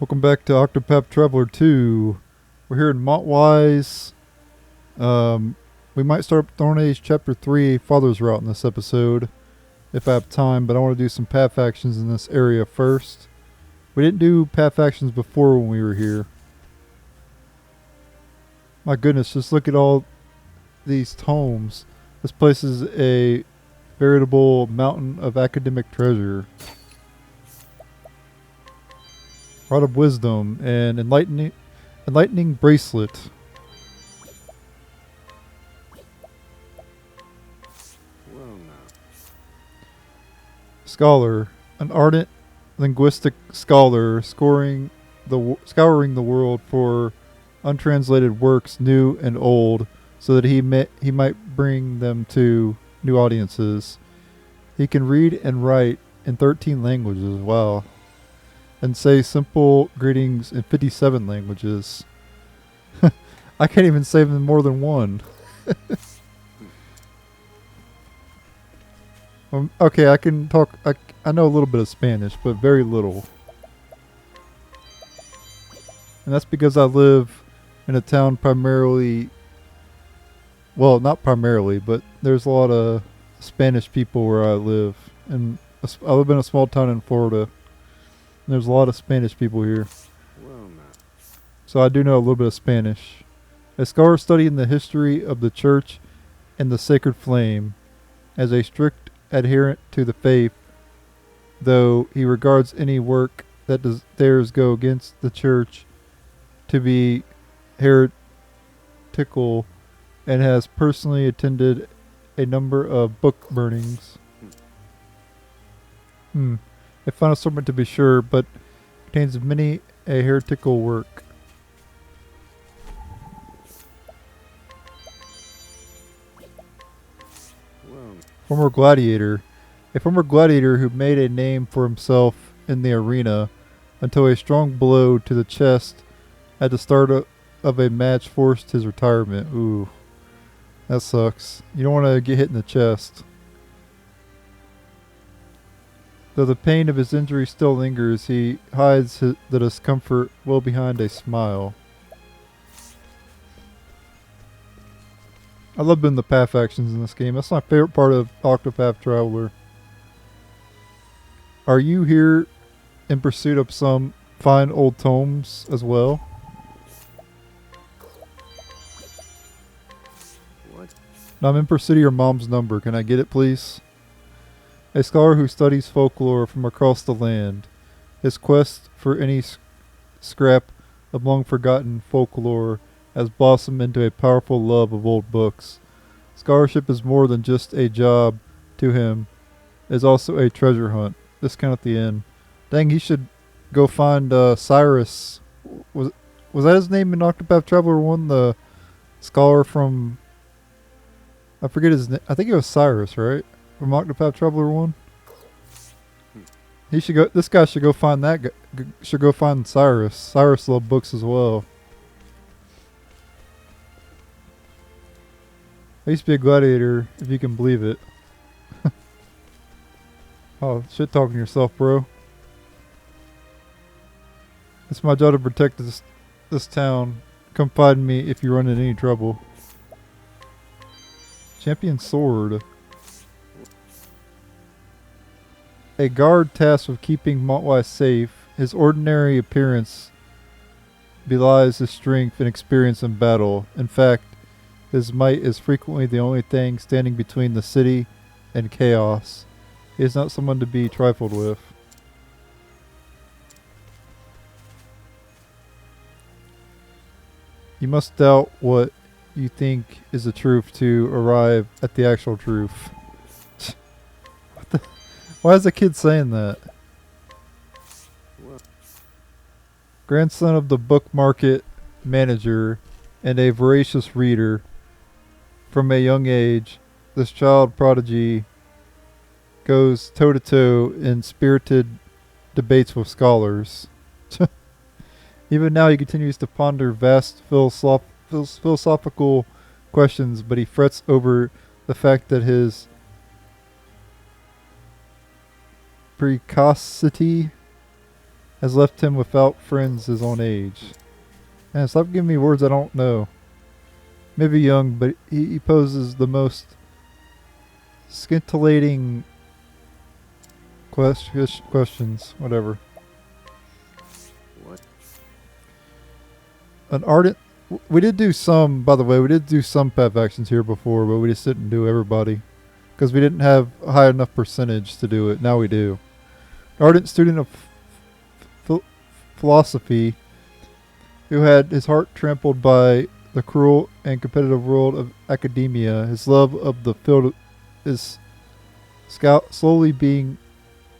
Welcome back to Octopath Traveler 2. We're here in Montwise. We might start up Thorn Age Chapter 3, Father's Route in this episode, if I have time, but I want to do some path actions in this area first. We didn't do path actions before when we were here. My goodness, just look at all these tomes. This place is a veritable mountain of academic treasure. Rod of Wisdom and enlightening Bracelet. Scholar, an ardent linguistic scholar scouring the world for untranslated works new and old so that he might bring them to new audiences. He can read and write in 13 languages. Wow. And say simple greetings in 57 languages. I can't even say them in more than one. Okay, I can talk. I know a little bit of Spanish, but very little. And that's because I live in a town primarily. Well, not primarily, but there's a lot of Spanish people where I live. And I live in a small town in Florida. There's a lot of Spanish people here. So I do know a little bit of Spanish. A scholar studying the history of the church and the sacred flame. As a strict adherent to the faith, though he regards any work that dares go against the church to be heretical, and has personally attended a number of book burnings. A fun assortment to be sure, but contains many a heretical work. Former gladiator. A former gladiator who made a name for himself in the arena until a strong blow to the chest at the start of a match forced his retirement. Ooh, that sucks. You don't want to get hit in the chest. Though the pain of his injury still lingers, he hides the discomfort well behind a smile. I love doing the path actions in this game. That's my favorite part of Octopath Traveler. Are you here in pursuit of some fine old tomes as well? What? No, I'm in pursuit of your mom's number. Can I get it, please? A scholar who studies folklore from across the land. His quest for any scrap of long-forgotten folklore has blossomed into a powerful love of old books. Scholarship is more than just a job to him. It is also a treasure hunt. Discount at the end. Dang, he should go find Cyrus. Was that his name in Octopath Traveler 1? The scholar from... I forget his name. I think it was Cyrus, right? From Octopath Traveler 1. He should go. This guy should go find that guy. Should go find Cyrus. Cyrus loved books as well. I used to be a gladiator, if you can believe it. Oh, shit talking to yourself, bro. It's my job to protect this town. Come find me if you run into any trouble. Champion sword. A guard tasked with keeping Montwise safe. His ordinary appearance belies his strength and experience in battle. In fact, his might is frequently the only thing standing between the city and chaos. He is not someone to be trifled with. You must doubt what you think is the truth to arrive at the actual truth. What the? Why is the kid saying that? Grandson of the book market manager and a voracious reader. From a young age, this child prodigy goes toe-to-toe in spirited debates with scholars. Even now he continues to ponder vast philosophical questions, but he frets over the fact that his precocity has left him without friends his own age. And stop giving me words I don't know. Maybe young, but he poses the most scintillating questions. Whatever. What? An ardent. We did do some, by the way, we did do some path actions here before, but we just didn't do everybody. Because we didn't have a high enough percentage to do it. Now we do. Ardent student of philosophy who had his heart trampled by the cruel and competitive world of academia. His love of the field is slowly being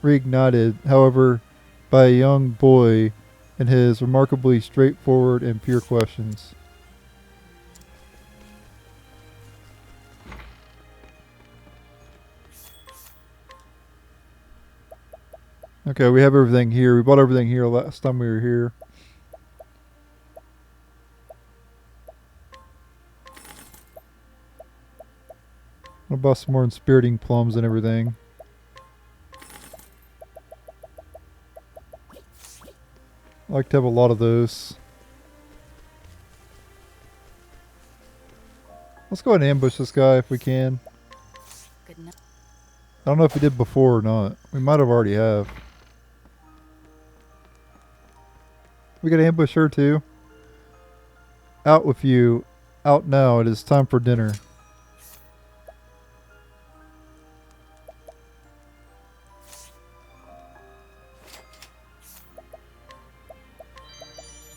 reignited, however, by a young boy and his remarkably straightforward and pure questions. Okay, we have everything here. We bought everything here last time we were here. I'll buy some more inspiriting plums and everything. I like to have a lot of those. Let's go ahead and ambush this guy if we can. I don't know if we did before or not. We might have already have. We gotta ambush her too. Out with you. Out now. It is time for dinner.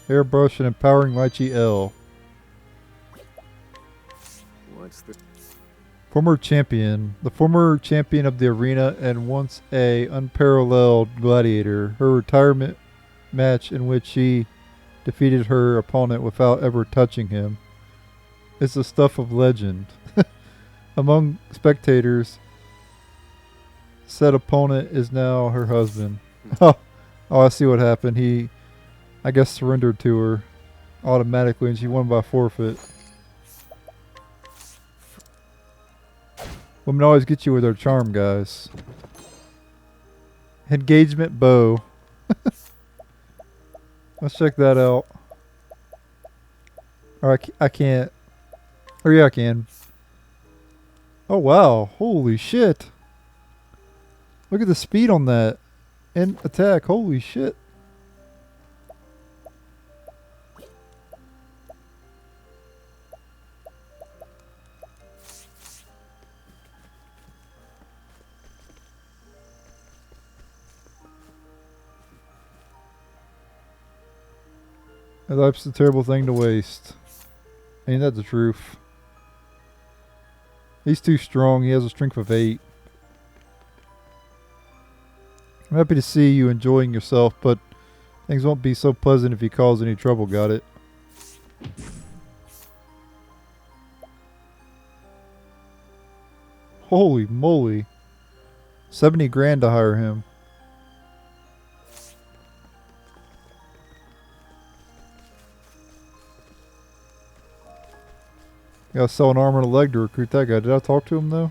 Airbrush and empowering Lychee L. What's the... Former champion. The former champion of the arena and once a unparalleled gladiator. Her retirement match in which she defeated her opponent without ever touching him is the stuff of legend. Among spectators, said opponent is now her husband. Oh, I see what happened. He, I guess, surrendered to her automatically and she won by forfeit. Women always get you with their charm, guys. Engagement bow. Let's check that out. Or I can't. Or yeah, I can. Oh wow. Holy shit. Look at the speed on that. And attack. Holy shit. Life's a terrible thing to waste. Ain't that the truth? He's too strong. He has a strength of 8. I'm happy to see you enjoying yourself, but things won't be so pleasant if you cause any trouble, got it? Holy moly. 70 grand to hire him. Gotta sell an arm and a leg to recruit that guy. Did I talk to him though?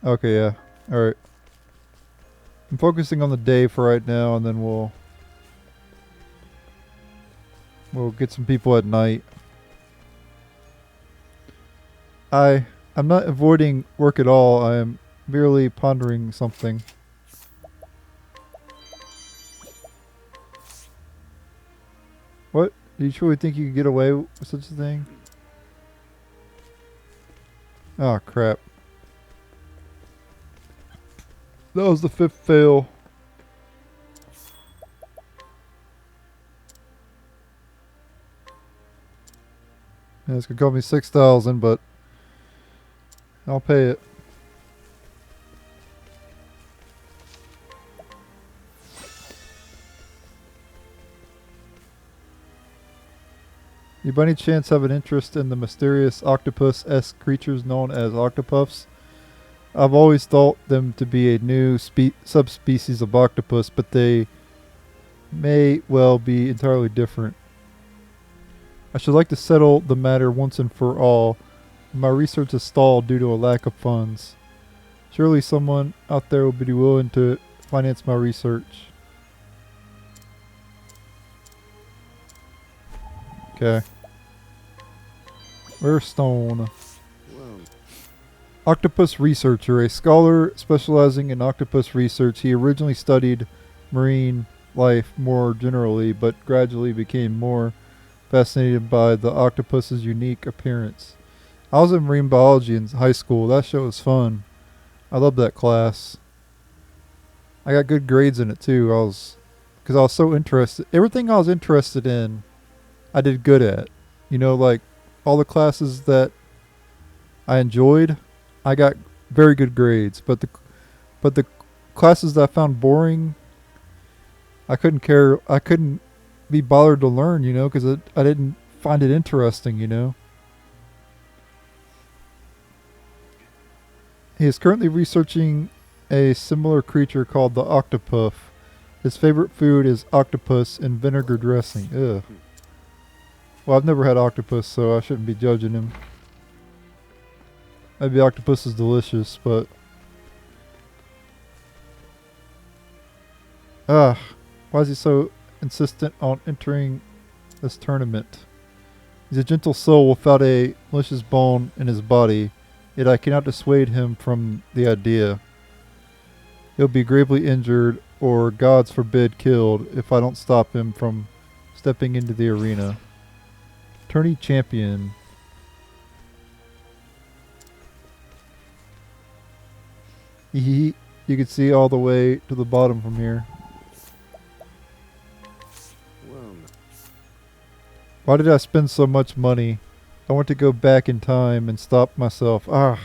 Okay, yeah. Alright. I'm focusing on the day for right now and then we'll get some people at night. I'm not avoiding work at all. I am merely pondering something. What? Do you truly think you could get away with such a thing? Oh, crap. That was the 5th fail. Yeah, it's going to cost me 6,000, but I'll pay it. You by any chance have an interest in the mysterious octopus-esque creatures known as octopuffs? I've always thought them to be a new subspecies of octopus, but they may well be entirely different. I should like to settle the matter once and for all. My research has stalled due to a lack of funds. Surely someone out there will be willing to finance my research. Okay. Where's Stone? Whoa. Octopus researcher, a scholar specializing in octopus research. He originally studied marine life more generally, but gradually became more fascinated by the octopus's unique appearance. I was in marine biology in high school. That show was fun. I loved that class. I got good grades in it too. Because I was so interested. Everything I was interested in, I did good at. You know, like all the classes that I enjoyed, I got very good grades. But the classes that I found boring, I couldn't care. I couldn't be bothered to learn. You know, because I didn't find it interesting. You know. He is currently researching a similar creature called the octopuff. His favorite food is octopus and vinegar dressing. Ugh. Well, I've never had octopus, so I shouldn't be judging him. Maybe octopus is delicious, but... Why is he so insistent on entering this tournament? He's a gentle soul without a malicious bone in his body, yet I cannot dissuade him from the idea. He'll be gravely injured, or gods forbid killed, if I don't stop him from stepping into the arena. Tourney champion. You can see all the way to the bottom from here. Whoa. Why did I spend so much money? I want to go back in time and stop myself. I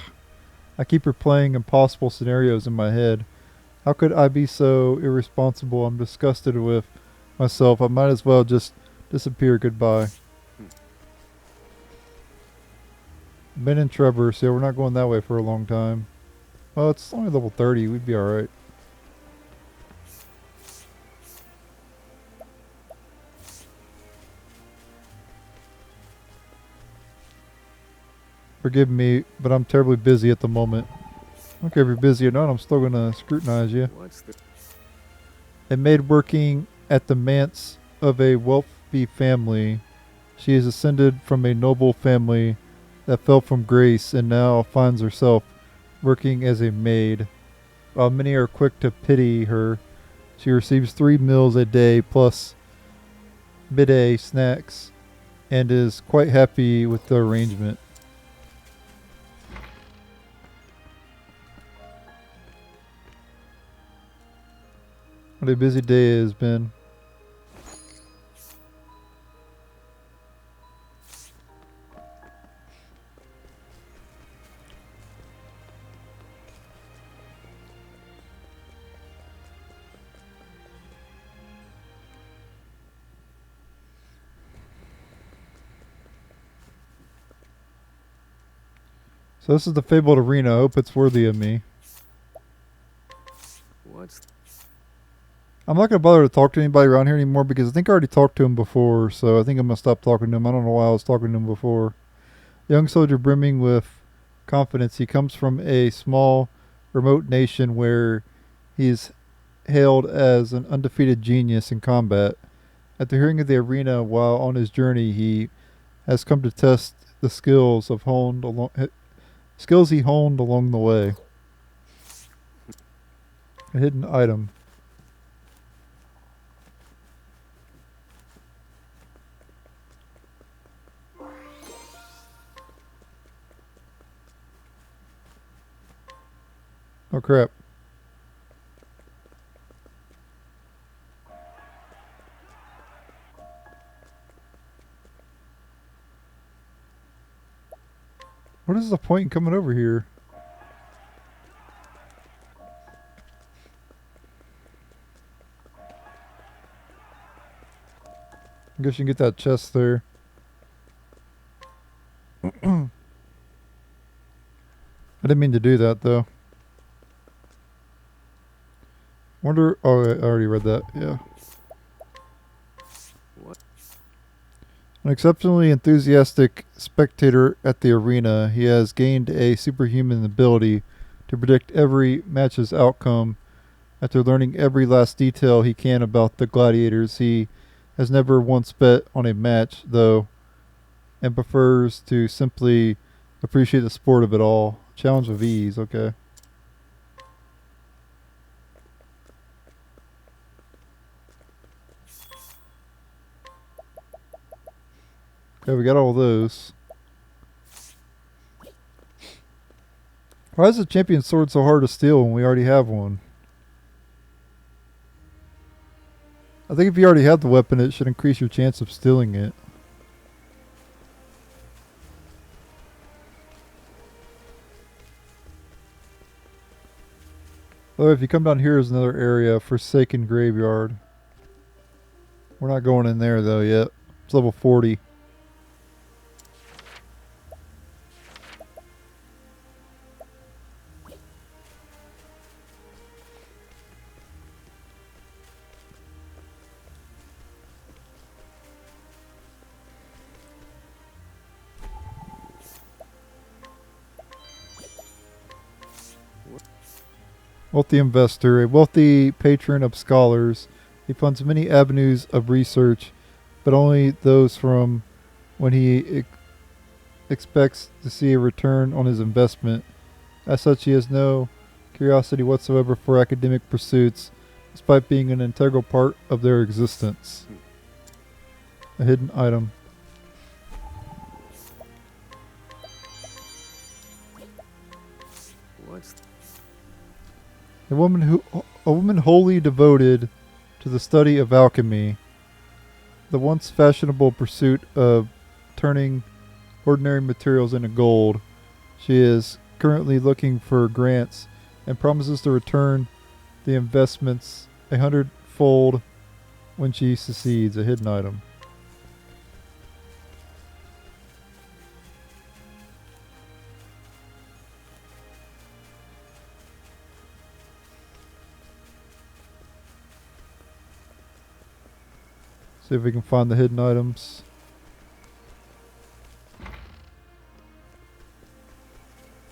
keep replaying impossible scenarios in my head. How could I be so irresponsible? I'm disgusted with myself. I might as well just disappear. Goodbye. Ben and Trevor, so we're not going that way for a long time. Well, it's only level 30. We'd be alright. Forgive me, but I'm terribly busy at the moment. I don't care if you're busy or not, I'm still going to scrutinize you. What's the... A maid working at the manse of a wealthy family. She is ascended from a noble family that fell from grace and now finds herself working as a maid. While many are quick to pity her, she receives 3 meals a day plus midday snacks and is quite happy with the arrangement. What a busy day it has been. So this is the fabled arena. I hope it's worthy of me. What's... I'm not going to bother to talk to anybody around here anymore because I think I already talked to him before, so I think I'm going to stop talking to him. I don't know why I was talking to him before. Young soldier brimming with confidence. He comes from a small, remote nation where he's hailed as an undefeated genius in combat. After hearing of the arena while on his journey, he has come to test the skills he honed along the way. A hidden item. Oh crap. What is the point in coming over here? I guess you can get that chest there. I didn't mean to do that though. Wonder. Oh, I already read that. Yeah. What? An exceptionally enthusiastic spectator at the arena, he has gained a superhuman ability to predict every match's outcome After learning every last detail he can about the gladiators, he has never once bet on a match, though, and prefers to simply appreciate the sport of it all. Challenge of ease, okay. Okay, we got all those. Why is the champion sword so hard to steal when we already have one? I think if you already have the weapon, it should increase your chance of stealing it. Oh, if you come down here is another area, Forsaken Graveyard. We're not going in there though yet. It's level 40. Wealthy investor, a wealthy patron of scholars. He funds many avenues of research, but only those from when he expects to see a return on his investment. As such, he has no curiosity whatsoever for academic pursuits, despite being an integral part of their existence. A hidden item. What's A woman wholly devoted to the study of alchemy, the once fashionable pursuit of turning ordinary materials into gold. She is currently looking for grants and promises to return the investments 100-fold when she succeeds. A hidden item. See if we can find the hidden items.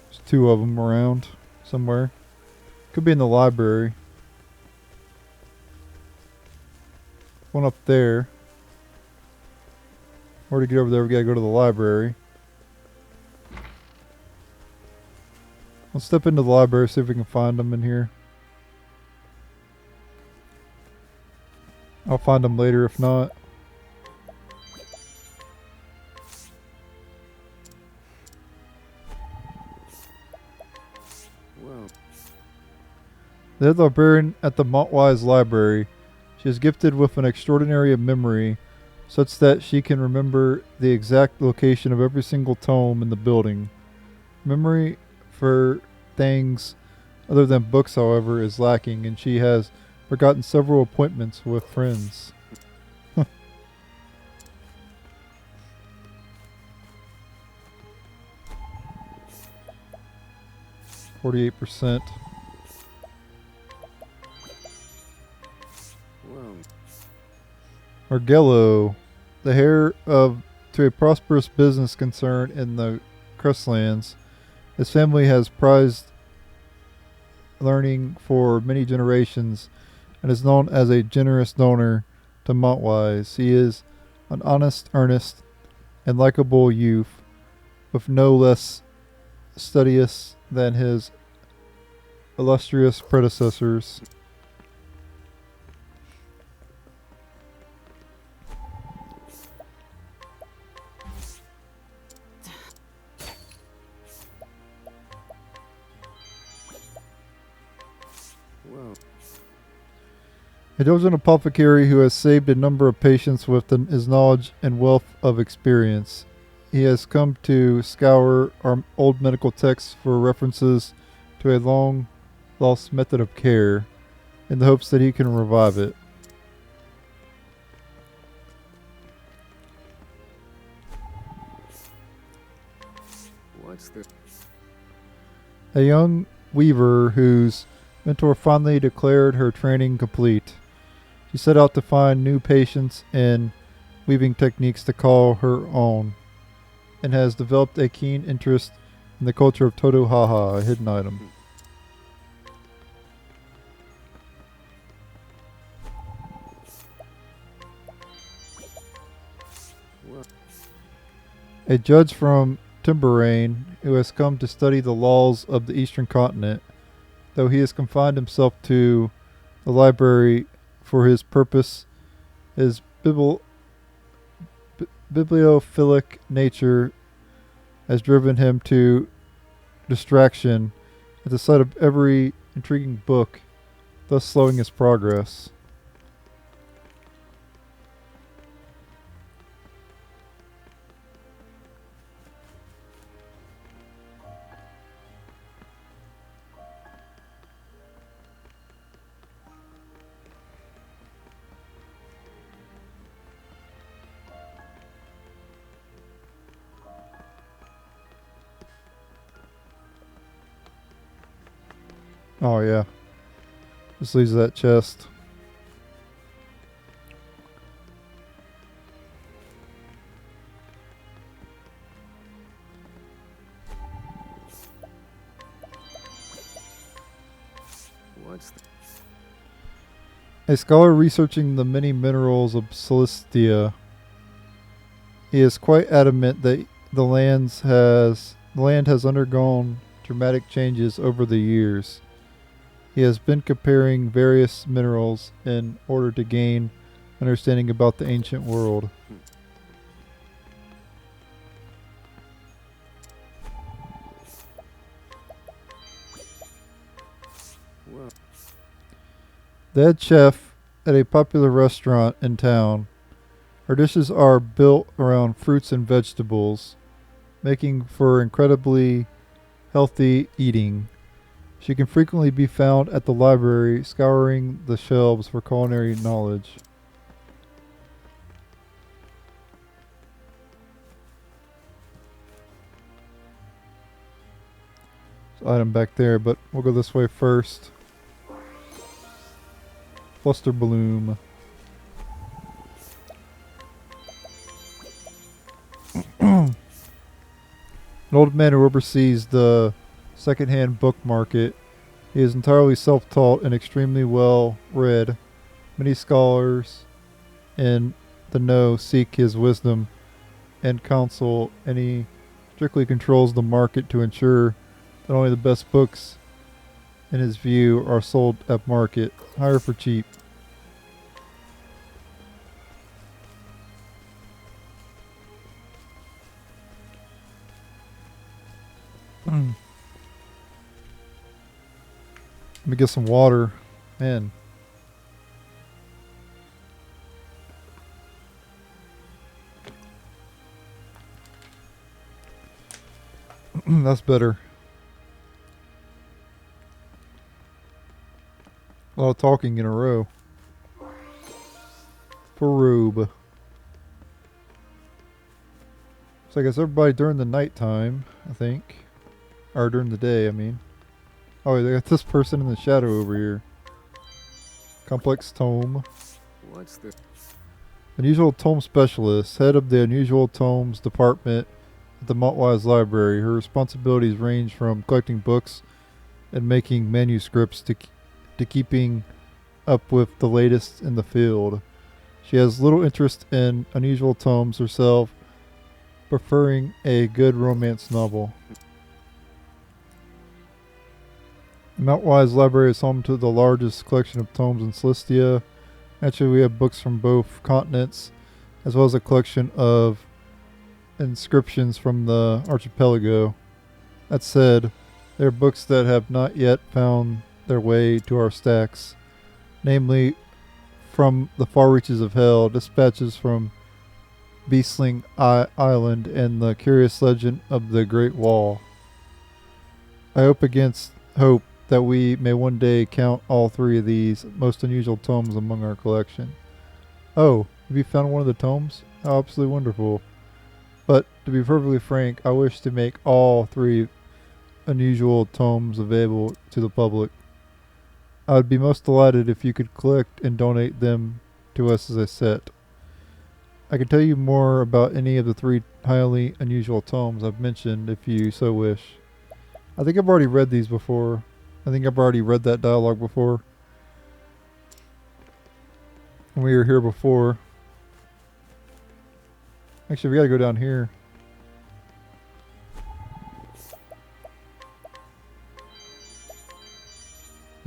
There's 2 of them around somewhere. Could be in the library. One up there. Or to get over there, we gotta go to the library. Let's step into the library, see if we can find them in here. I'll find them later if not. well? The head librarian at the Montwise Library. She is gifted with an extraordinary memory, such that she can remember the exact location of every single tome in the building. Memory for things other than books, however, is lacking, and she has forgotten several appointments with friends. 48%. Well, Argello, the heir to a prosperous business concern in the Crestlands. His family has prized learning for many generations and is known as a generous donor to Montwise. He is an honest, earnest, and likable youth, with no less studious than his illustrious predecessors. well, A diligent apothecary who has saved a number of patients with his knowledge and wealth of experience. He has come to scour our old medical texts for references to a long lost method of care in the hopes that he can revive it. what's the A young weaver whose mentor finally declared her training complete. She set out to find new patients and weaving techniques to call her own, and has developed a keen interest in the culture of Totohaha, a hidden item. A judge from Timberain who has come to study the laws of the eastern continent, though he has confined himself to the library for his purpose. His bibliophilic nature has driven him to distraction at the sight of every intriguing book, thus slowing his progress. Oh yeah, just leaves that chest. What's the... A scholar researching the many minerals of Celestia. He is quite adamant that the land has undergone dramatic changes over the years. He has been comparing various minerals in order to gain understanding about the ancient world. Well, The head chef at a popular restaurant in town. Her dishes are built around fruits and vegetables, making for incredibly healthy eating. She can frequently be found at the library scouring the shelves for culinary knowledge. There's an item back there, but we'll go this way first. Fluster Bloom. An old man who oversees the second-hand book market. He is entirely self-taught and extremely well read. Many scholars in the know seek his wisdom and counsel, and he strictly controls the market to ensure that only the best books, in his view, are sold at market, hire for cheap. Let me get some water. Man. That's better. A lot of talking in a row. Faroub. So I guess everybody during the nighttime, I think. Or during the day, I mean. Oh, they got this person in the shadow over here. Complex Tome. what's the... Unusual Tome Specialist. Head of the Unusual Tomes Department at the Montwise Library. Her responsibilities range from collecting books and making manuscripts to keeping up with the latest in the field. She has little interest in unusual tomes herself, preferring a good romance novel. Mount Wise Library is home to the largest collection of tomes in Celestia. Actually, we have books from both continents, as well as a collection of inscriptions from the archipelago. That said, there are books that have not yet found their way to our stacks, namely From the Far Reaches of Hell, Dispatches from Beastling Island, and The Curious Legend of the Great Wall. I hope against hope that we may one day count all three of these most unusual tomes among our collection. Oh, have you found one of the tomes? How absolutely wonderful. But to be perfectly frank, I wish to make all three unusual tomes available to the public. I would be most delighted if you could collect and donate them to us as a set. I can tell you more about any of the three highly unusual tomes I've mentioned if you so wish. I think I've already read these before. I think I've already read that dialogue before. When we were here before. Actually, we gotta go down here.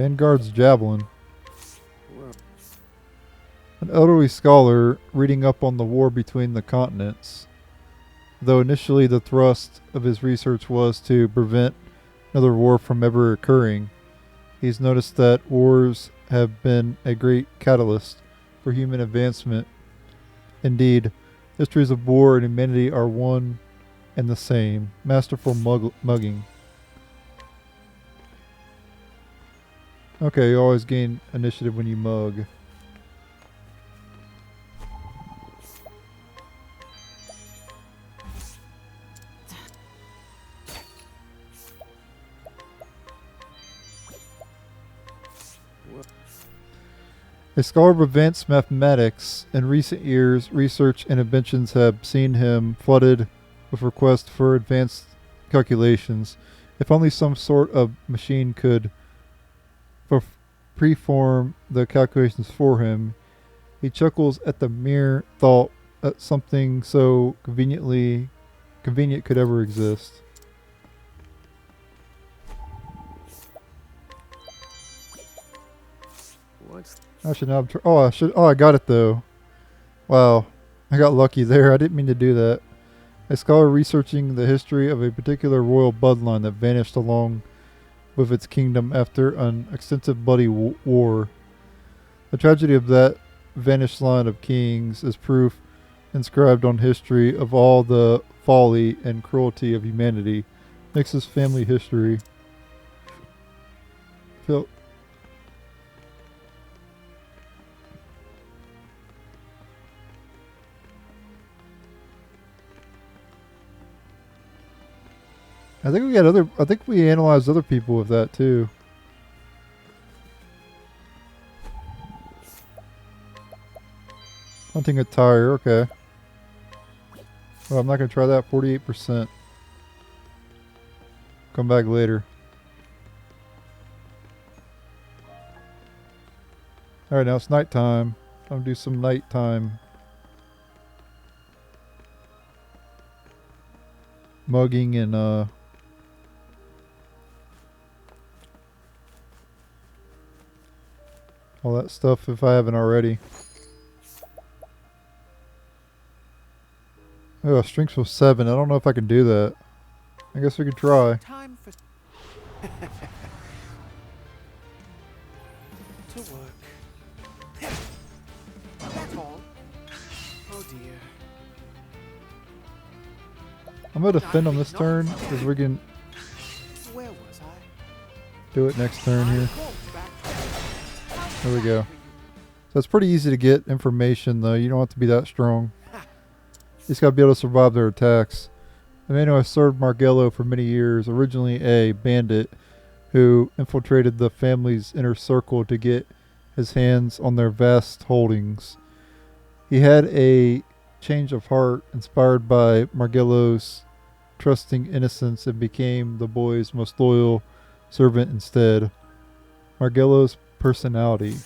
Vanguard's javelin. Well, An elderly scholar reading up on the war between the continents. Though initially the thrust of his research was to prevent another war from ever occurring, he's noticed that wars have been a great catalyst for human advancement. Indeed, histories of war and humanity are one and the same. Masterful mugging. Okay, you always gain initiative when you mug. well, A scholar of advanced mathematics, in recent years, research and inventions have seen him flooded with requests for advanced calculations. If only some sort of machine could preform the calculations for him. He chuckles at the mere thought that something so convenient could ever exist. what's Actually, now I got it though. Wow, I got lucky there. I didn't mean to do that. A scholar researching the history of a particular royal bloodline that vanished along with its kingdom after an extensive bloody war. The tragedy of that vanished line of kings is proof inscribed on history of all the folly and cruelty of humanity. Mixes family history. Phil. I think we analyzed other people with that too. Hunting a tire, okay. Well, I'm not gonna try that. 48%. Come back later. Alright, now it's nighttime. I'm gonna do some nighttime mugging and all that stuff if I haven't already. Oh, strength was 7. I don't know if I can do that. I guess we could try. Time for to work. That's all. Oh dear. I'm gonna defend on this turn because we can Where was I? do it next turn here. Won't back. There we go. So it's pretty easy to get information though. You don't have to be that strong. You just gotta be able to survive their attacks. The man who has served Margello for many years, originally a bandit who infiltrated the family's inner circle to get his hands on their vast holdings. He had a change of heart inspired by Margello's trusting innocence and became the boy's most loyal servant instead. Margello's personality.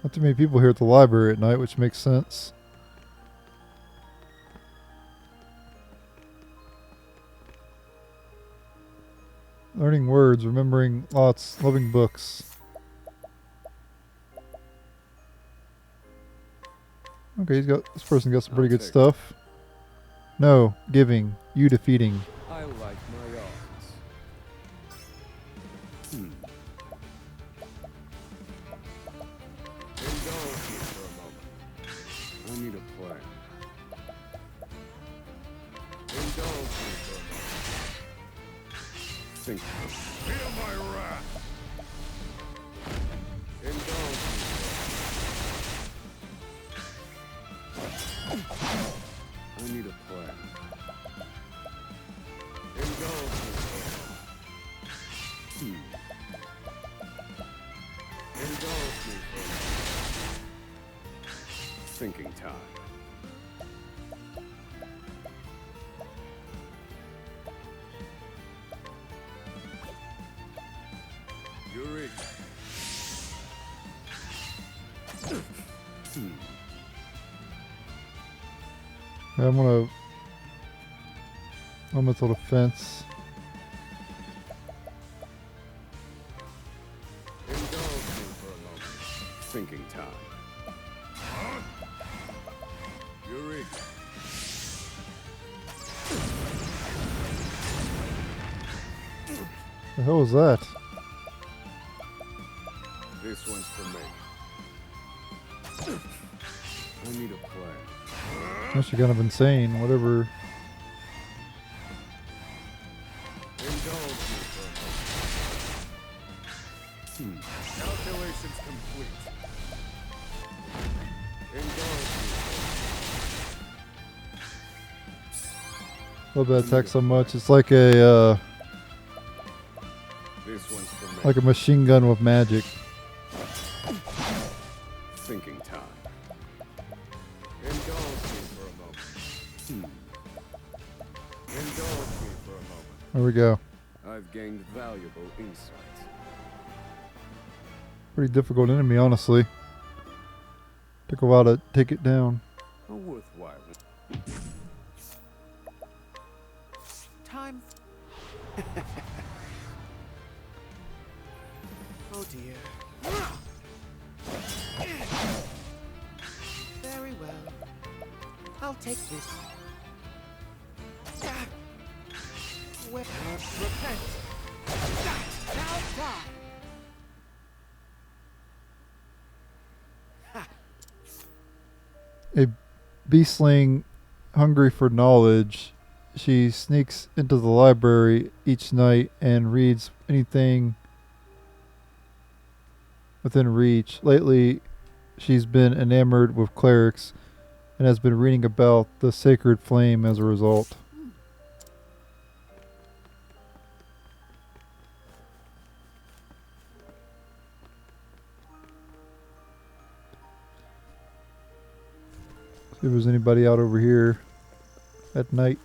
Not too many people here at the library at night, which makes sense. Learning words, remembering lots, loving books. Okay, this person got some pretty good stuff. No, giving, you defeating. I like my odds. Indulge me for a moment. I need a plan. Indulge me for a moment. Think. Feel my wrath. Indulge me. I need a plan. Indulge me. Indulge me for thinking time. Yuri, Hmm. I'm gonna elemental defense. Indulge me for a moment. Thinking time. Eureka. The hell was that? This one's for me. I need a plan. Actually, kind of insane. Whatever. Indulge me for a moment. Calculations complete. Indulge me Love that attack so much. It's like a This one's for me. like a machine gun with magic. Thinking time. Indulge me for a moment. Indulge me for a moment. There we go. I've gained valuable insights. Pretty difficult enemy, honestly. Took a while to take it down. A worthwhile. Time. Oh dear. Very well. I'll take this. Repent. Now die. A beastling hungry for knowledge, she sneaks into the library each night and reads anything within reach. Lately, she's been enamored with clerics and has been reading about the sacred flame as a result. See if there's anybody out over here at night.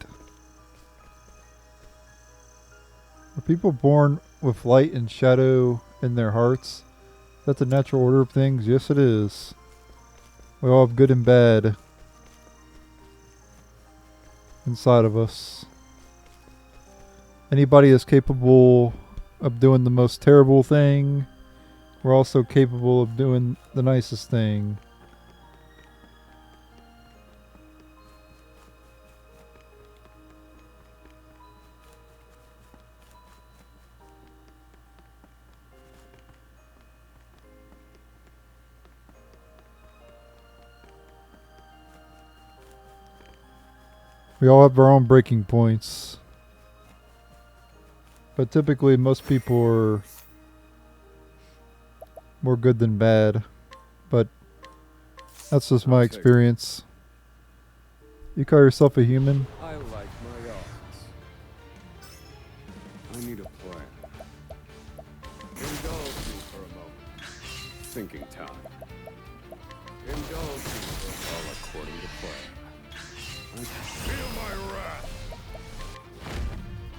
Are people born with light and shadow in their hearts? That's the natural order of things? Yes, it is. We all have good and bad inside of us. Anybody is capable of doing the most terrible thing. We're also capable of doing the nicest thing. We all have our own breaking points. But typically most people are more good than bad. But that's just my experience. You call yourself a human? I like my odds. I need a plan. Indulge me for a moment. Thinking time. Indulge me for all according to plan. I feel my wrath.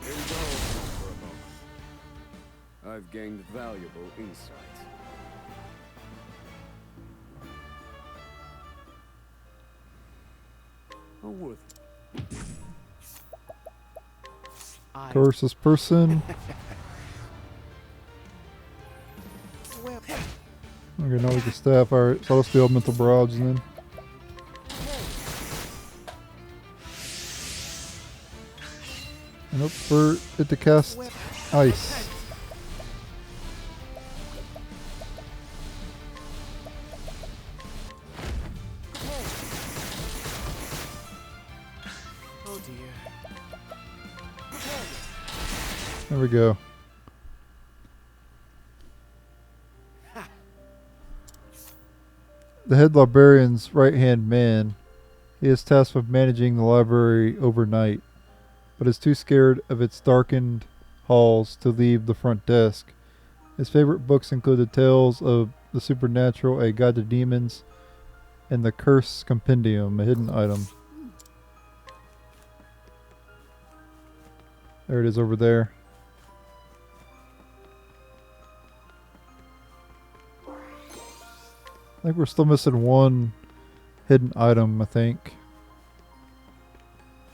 Indulge me for a moment. I've gained valuable insights. Oh, worth Curse this person. Well, Okay, now we can staff. Alright, so let's do elemental barrage then. And up for it to cast ice. oh dear. There we go. The head librarian's right-hand man. He is tasked with managing the library overnight, but is too scared of its darkened halls to leave the front desk. His favorite books include the Tales of the Supernatural, A Guide to Demons, and the Curse Compendium, a hidden item. There it is over there. I think we're still missing one hidden item, I think.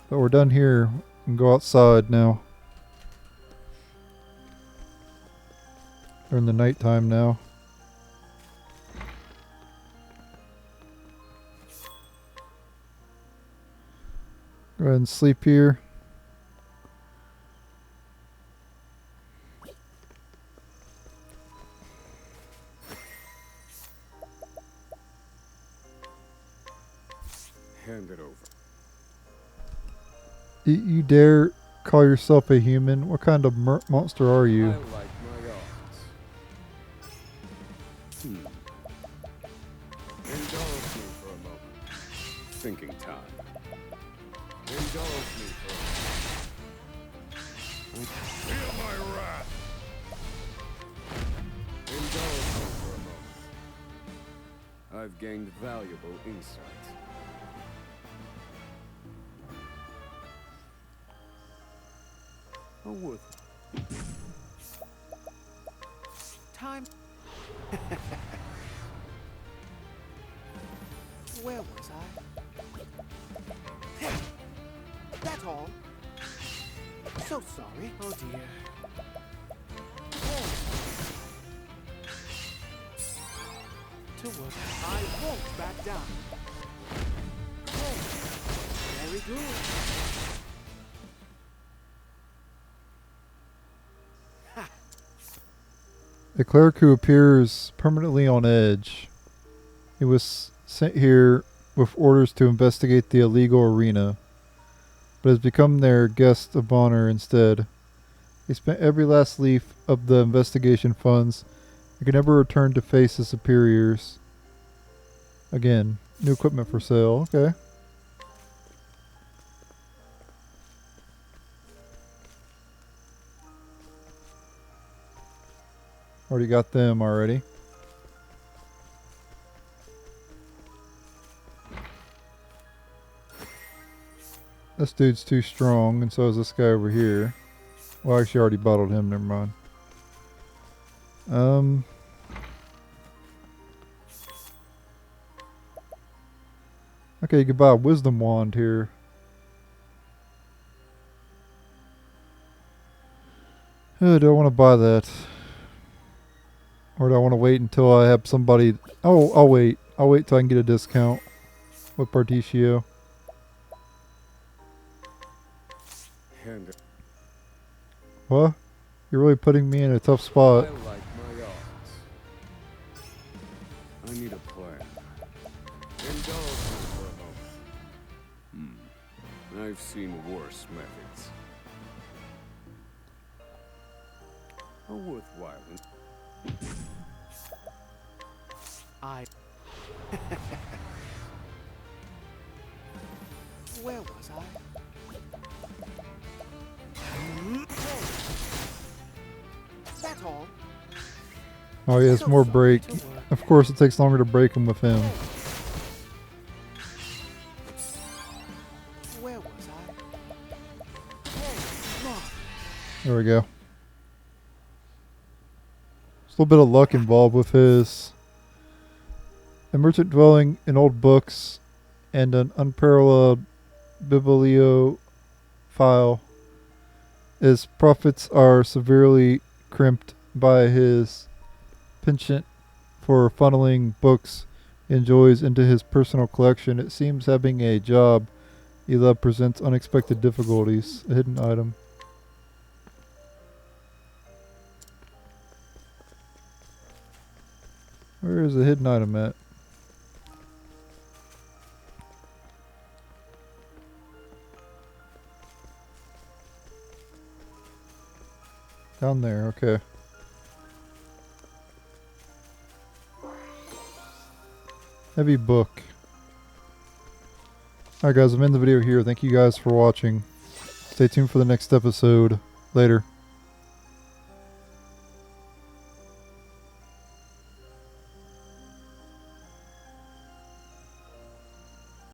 But we're done here. We can go outside now. During the nighttime now. Go ahead and sleep here. Hand it over. You dare call yourself a human? What kind of monster are I you? like my odds. Indulge me for a moment. Thinking time. Indulge me for a moment. Feel my wrath. Indulge me for a moment. I've gained valuable insight. A worth. Time. Where was I? That's all. So sorry. Oh dear. To work. I won't back down. Oh, very good. A cleric who appears permanently on edge. He was sent here with orders to investigate the illegal arena, but has become their guest of honor instead. He spent every last leaf of the investigation funds and can never return to face his superiors. Again, new equipment for sale. Okay. Already got them already. This dude's too strong, and so is this guy over here. Well, actually, I already bottled him. Never mind. Okay, you could buy a wisdom wand here. Do I want to buy that? Or do I want to wait until I have somebody... Oh, I'll wait. I'll wait till I can get a discount with Particio. Hand it. What? You're really putting me in a tough spot. I like my odds. I need a plan. Indulge me for a moment. I've seen worse methods. A worthwhile. Where was I? That's all. Oh, he has So more sorry break. to work. Of course, it takes longer to break him with him. Where was I? Oh, Mark. There we go. There's a little bit of luck involved with his. A merchant dwelling in old books and an unparalleled bibliophile. His profits are severely crimped by his penchant for funneling books he enjoys into his personal collection. It seems having a job he loves presents unexpected difficulties. A hidden item. Where is the hidden item at? Down there, okay. Heavy book. Alright guys, I'm in the video here. Thank you guys for watching. Stay tuned for the next episode. Later.